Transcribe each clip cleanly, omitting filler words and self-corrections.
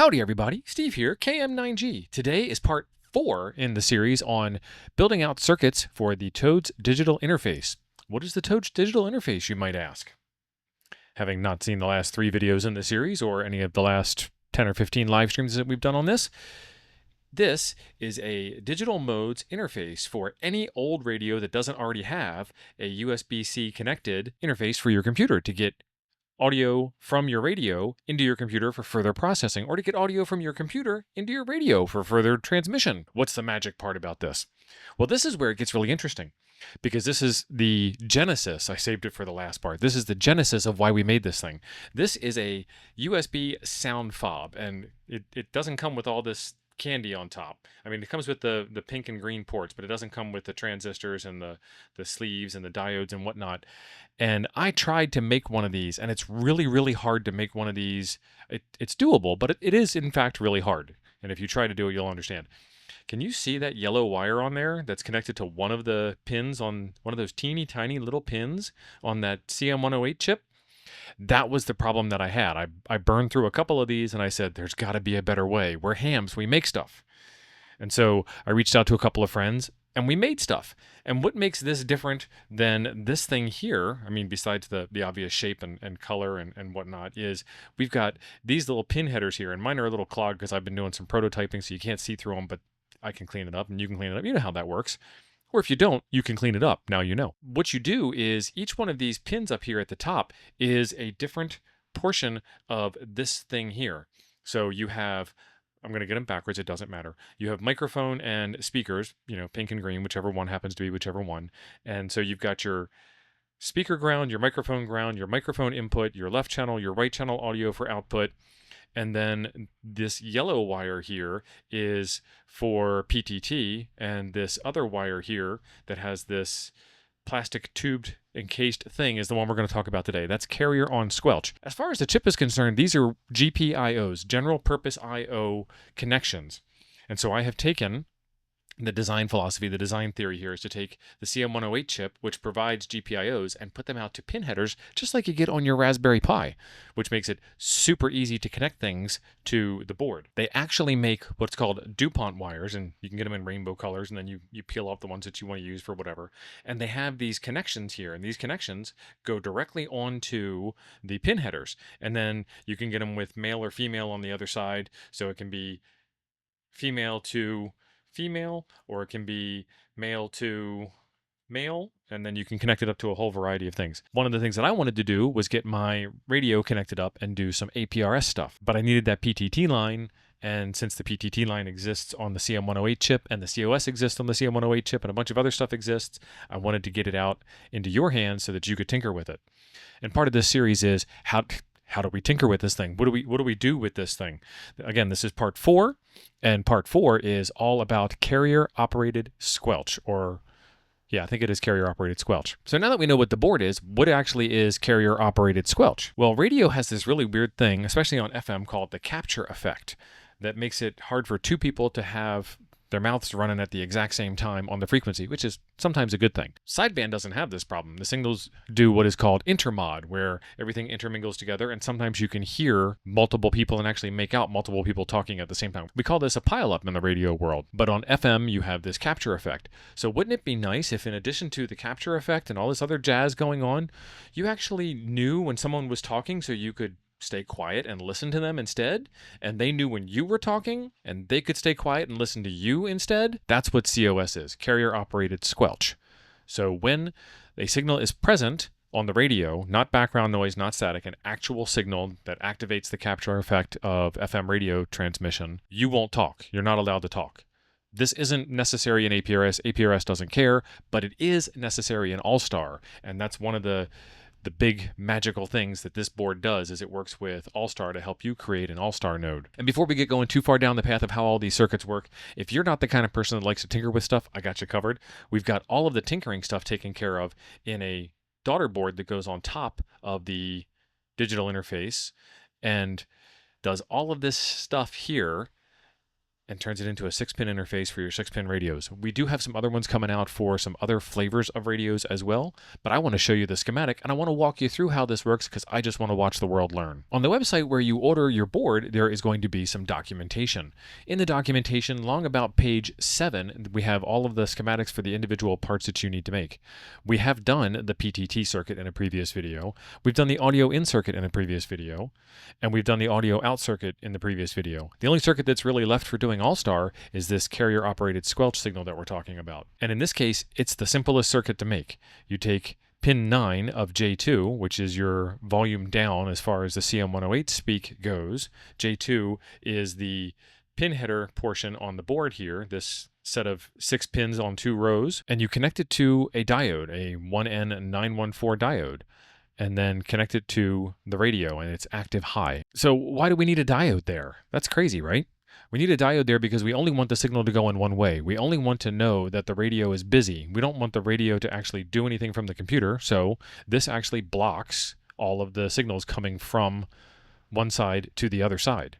Howdy everybody, Steve here, KM9G. Today is part 4 in the series on building out circuits for the Toads digital interface. What is the Toads digital interface, you might ask? Having not seen the last 3 videos in the series or any of the last 10 or 15 live streams that we've done on this, this is a digital modes interface for any old radio that doesn't already have a USB-C connected interface for your computer to get audio from your radio into your computer for further processing, or to get audio from your computer into your radio for further transmission. What's the magic part about this? Well, this is where it gets really interesting, because this is the genesis. I saved it for the last part. This is the genesis of why we made this thing. This is a USB sound fob, and it doesn't come with all this candy on top. I mean, it comes with the pink and green ports, but it doesn't come with the transistors and the sleeves and the diodes and whatnot. And I tried to make one of these, and it's really, really hard to make one of these. It's doable, but it is in fact really hard. And if you try to do it, you'll understand. Can you see that yellow wire on there that's connected to one of the pins on one of those teeny tiny little pins on that CM108 chip? That was the problem that I had. I burned through a couple of these and I said, there's got to be a better way. We're hams, we make stuff. And so I reached out to a couple of friends and we made stuff. And what makes this different than this thing here, I mean, besides the obvious shape and color and whatnot, is we've got these little pin headers here. And mine are a little clogged because I've been doing some prototyping, so you can't see through them, but I can clean it up and you can clean it up. You know how that works. Or if you don't, you can clean it up. Now you know. What you do is each one of these pins up here at the top is a different portion of this thing here. So you have, I'm going to get them backwards, it doesn't matter. You have microphone and speakers, pink and green, whichever one happens to be whichever one. And so you've got your speaker ground, your microphone input, your left channel, your right channel audio for output. And then this yellow wire here is for PTT, and this other wire here that has this plastic tubed encased thing is the one we're going to talk about today. That's Carrier on Squelch. As far as the chip is concerned, these are GPIOs, general purpose IO connections. And so I have taken the design philosophy, the design theory here is to take the CM108 chip, which provides GPIOs, and put them out to pin headers, just like you get on your Raspberry Pi, which makes it super easy to connect things to the board. They actually make what's called DuPont wires, and you can get them in rainbow colors, and then you peel off the ones that you want to use for whatever. And they have these connections here, and these connections go directly onto the pin headers. And then you can get them with male or female on the other side, so it can be female to female, or it can be male to male, and then you can connect it up to a whole variety of things. One of the things that I wanted to do was get my radio connected up and do some APRS stuff, but I needed that PTT line, and since the PTT line exists on the CM108 chip and the COS exists on the CM108 chip and a bunch of other stuff exists, I wanted to get it out into your hands so that you could tinker with it. And part of this series is how do we tinker with this thing? What do we do with this thing? Again, this is part 4, and part 4 is all about Carrier Operated Squelch, I think it is Carrier Operated Squelch. So now that we know what the board is, what actually is Carrier Operated Squelch? Well, radio has this really weird thing, especially on FM, called the capture effect, that makes it hard for two people to have their mouths running at the exact same time on the frequency, which is sometimes a good thing. Sideband doesn't have this problem. The signals do what is called intermod, where everything intermingles together, and sometimes you can hear multiple people and actually make out multiple people talking at the same time. We call this a pileup in the radio world, but on FM you have this capture effect. So wouldn't it be nice if, in addition to the capture effect and all this other jazz going on, you actually knew when someone was talking so you could stay quiet and listen to them instead, and they knew when you were talking and they could stay quiet and listen to you instead? That's what COS is, Carrier Operated Squelch. So when a signal is present on the radio, not background noise, not static, an actual signal that activates the capture effect of FM radio transmission, you won't talk. You're not allowed to talk. This isn't necessary in APRS. APRS doesn't care, but it is necessary in Allstar, and that's one of the big magical things that this board does, is it works with Allstar to help you create an Allstar node. And before we get going too far down the path of how all these circuits work, if you're not the kind of person that likes to tinker with stuff, I got you covered. We've got all of the tinkering stuff taken care of in a daughter board that goes on top of the digital interface and does all of this stuff here. and turns it into a 6-pin interface for your 6-pin radios. We do have some other ones coming out for some other flavors of radios as well, but I want to show you the schematic and I want to walk you through how this works because I just want to watch the world learn. On the website where you order your board, there is going to be some documentation. In the documentation, along about page 7, we have all of the schematics for the individual parts that you need to make. We have done the PTT circuit in a previous video. We've done the audio in circuit in a previous video, and we've done the audio out circuit in the previous video. The only circuit that's really left for doing Allstar is this Carrier Operated Squelch signal that we're talking about. And in this case, it's the simplest circuit to make. You take pin 9 of J2, which is your volume down as far as the CM108 speak goes. J2 is the pin header portion on the board here, this set of 6 pins on 2 rows, and you connect it to a diode, a 1N914 diode, and then connect it to the radio, and it's active high. So why do we need a diode there? That's crazy, right? We need a diode there because we only want the signal to go in one way. We only want to know that the radio is busy. We don't want the radio to actually do anything from the computer, so this actually blocks all of the signals coming from one side to the other side.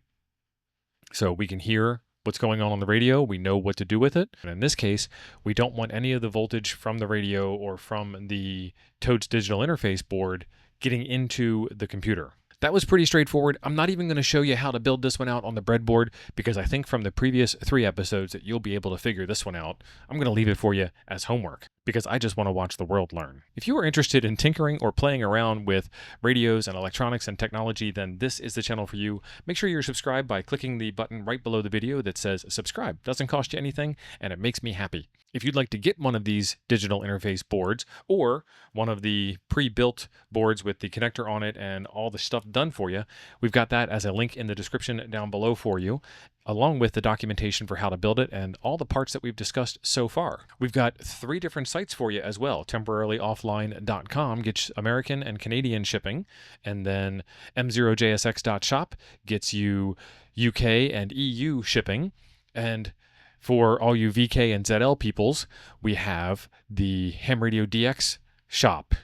So we can hear what's going on the radio, we know what to do with it. And in this case, we don't want any of the voltage from the radio or from the Toads digital interface board getting into the computer. That was pretty straightforward. I'm not even going to show you how to build this one out on the breadboard because I think from the previous 3 episodes that you'll be able to figure this one out. I'm going to leave it for you as homework because I just want to watch the world learn. If you are interested in tinkering or playing around with radios and electronics and technology, then this is the channel for you. Make sure you're subscribed by clicking the button right below the video that says subscribe. Doesn't cost you anything and it makes me happy. If you'd like to get one of these digital interface boards or one of the pre-built boards with the connector on it and all the stuff done for you, we've got that as a link in the description down below for you, along with the documentation for how to build it and all the parts that we've discussed so far. We've got 3 different sites for you as well. Temporarylyoffline.com gets American and Canadian shipping, and then m0jsx.shop gets you UK and EU shipping, and for all you VK and ZL peoples, we have the Ham Radio DX shop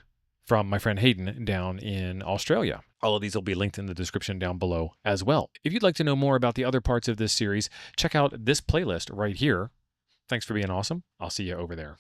from my friend Hayden down in Australia. All of these will be linked in the description down below as well. If you'd like to know more about the other parts of this series, check out this playlist right here. Thanks for being awesome. I'll see you over there.